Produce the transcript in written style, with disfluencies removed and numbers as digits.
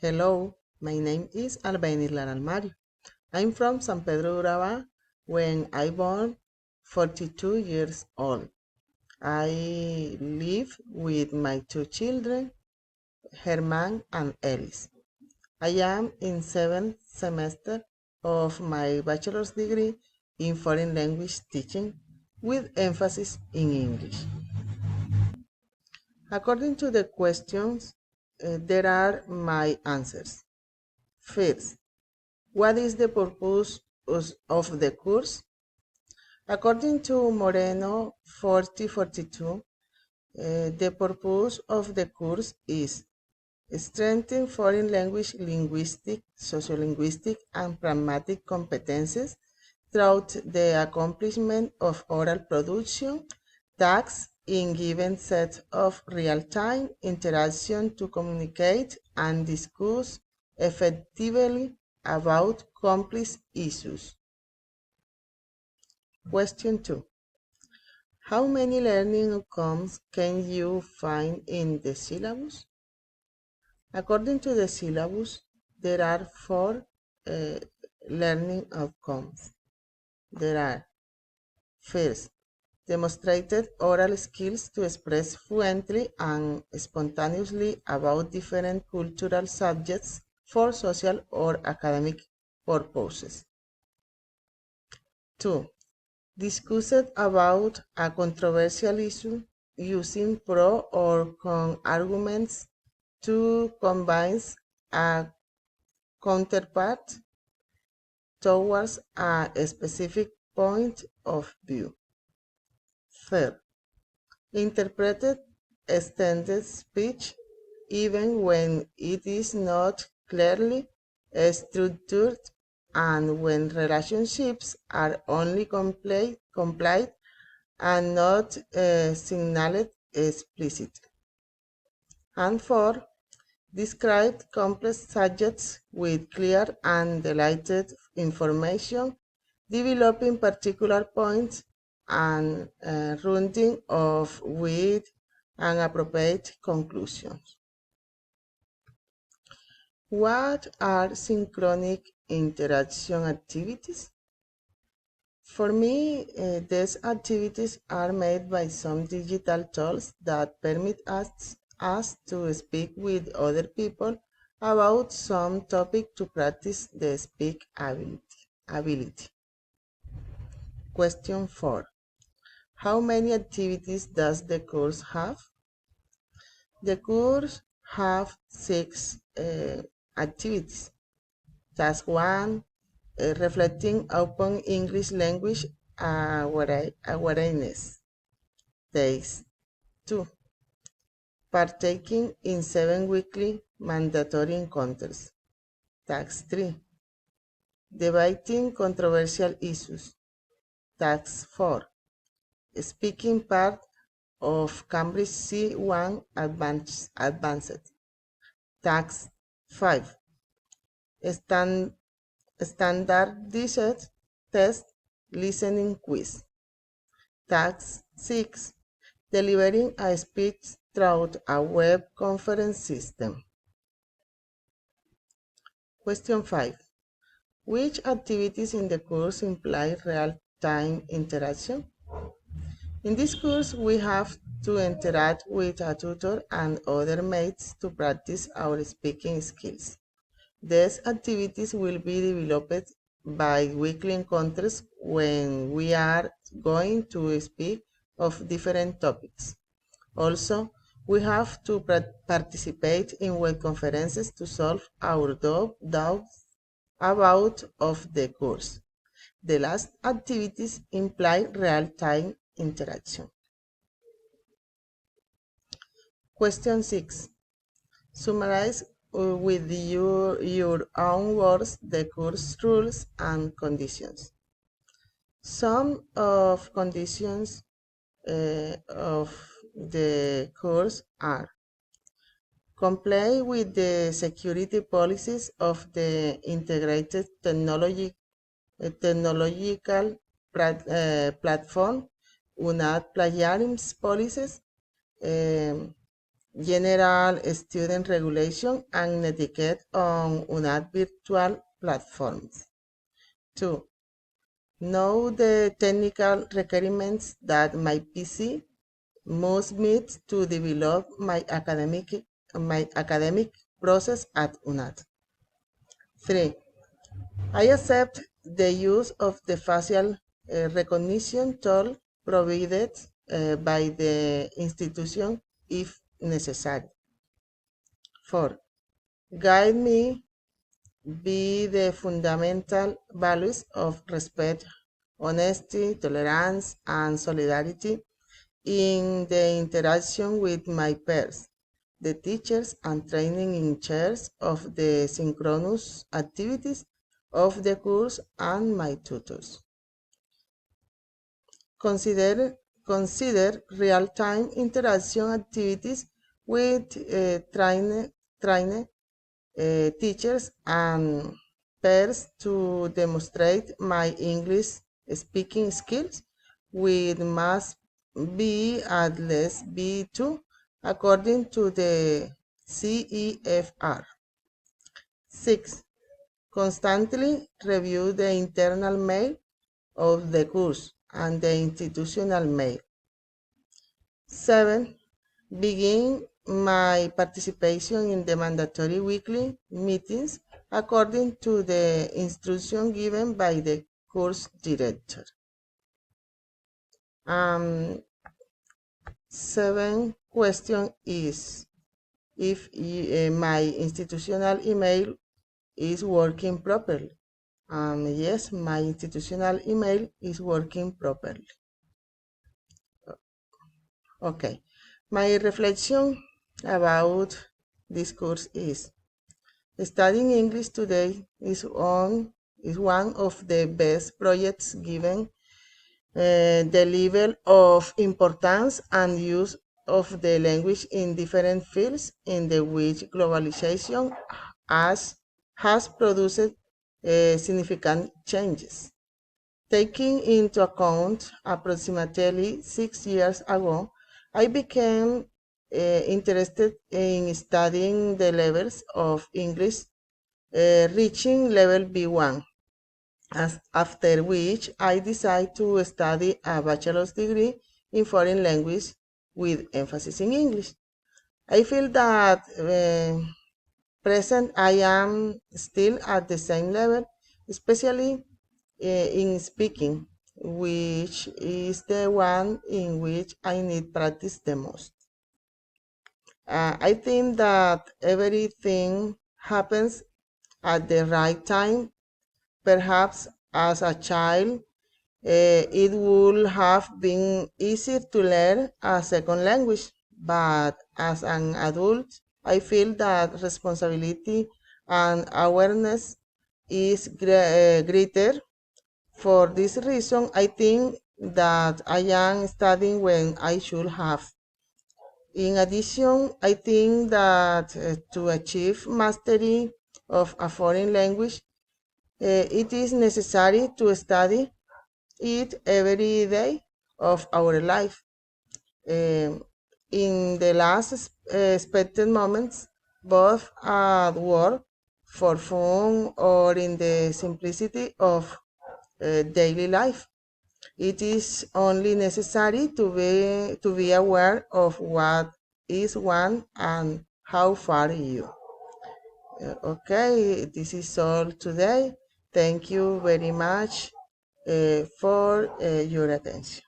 Hello, my name is Alba Lara. I'm from San Pedro Uraba when I born 42 years old. I live with my two children, Herman and Ellis. I am in seventh semester of my bachelor's degree in foreign language teaching with emphasis in English. According to the questions, there are my answers. First, what is the purpose of the course? According to Moreno 4042, the purpose of the course is strengthen foreign language linguistic, sociolinguistic, and pragmatic competences throughout the accomplishment of oral production, tasks in given set of real-time interaction to communicate and discuss effectively about complex issues. Question 2. How many learning outcomes can you find in the syllabus? According to the syllabus, there are four learning outcomes. There are, first, demonstrated oral skills to express fluently and spontaneously about different cultural subjects for social or academic purposes. 2. Discussed about a controversial issue using pro or con arguments to convince a counterpart towards a specific point of view. Third, interpreted extended speech even when it is not clearly structured and when relationships are only complied and not signaled explicitly. And four, described complex subjects with clear and detailed information, developing particular points and rounding off with an appropriate conclusions. What are synchronic interaction activities? For me, these activities are made by some digital tools that permit us to speak with other people about some topic to practice the speak ability. Question 4. How many activities does the course have? The course have 6 activities. Task 1, reflecting upon English language awareness. Task 2, partaking in 7 weekly mandatory encounters. Task 3, debating controversial issues. Task 4, speaking part of Cambridge C1 Advanced. Task 5, standardized test listening quiz. Task 6, delivering a speech through a web conference system. Question 5. Which activities in the course imply real-time interaction? In this course, we have to interact with a tutor and other mates to practice our speaking skills. These activities will be developed by weekly encounters when we are going to speak of different topics. Also, we have to participate in web conferences to solve our doubts about of the course. The last activities imply real-time interaction. Question 6. Summarize with your own words the course rules and conditions. Some of conditions of the course are comply with the security policies of the integrated technological platform, UNAD plagiarism policies, general student regulation and etiquette on UNAD virtual platforms. 2. Know the technical requirements that my PC must meet to develop my academic process at UNAD. 3. I accept the use of the facial recognition tool provided by the institution if necessary. 4. Guide me be the fundamental values of respect, honesty, tolerance, and solidarity in the interaction with my peers, the teachers and training in chairs of the synchronous activities of the course and my tutors. Consider, consider real-time interaction activities with trained teachers and peers to demonstrate my English speaking skills, which must be at least B2 according to the CEFR. 6. Constantly review the internal mail of the course and the institutional mail. 7. Begin my participation in the mandatory weekly meetings according to the instruction given by the course director. 7 question is if my institutional email is working properly. Yes, my institutional email is working properly. Okay, my reflection about this course is studying English today is one of the best projects given the level of importance and use of the language in different fields in the which globalization has produced significant changes. Taking into account approximately 6 years ago, I became interested in studying the levels of English reaching level B1, after which I decided to study a bachelor's degree in foreign language with emphasis in English. I feel that present I am still at the same level, especially in speaking, which is the one in which I need practice the most. I think that everything happens at the right time. Perhaps as a child, it would have been easier to learn a second language, but as an adult, I feel that responsibility and awareness is greater. For this reason, I think that I am studying when I should have. In addition, I think that to achieve mastery of a foreign language, it is necessary to study it every day of our life. In the last expected moments, both at work, for fun, or in the simplicity of daily life. It is only necessary to be aware of what is one and how far you. Okay, this is all today. Thank you very much for your attention.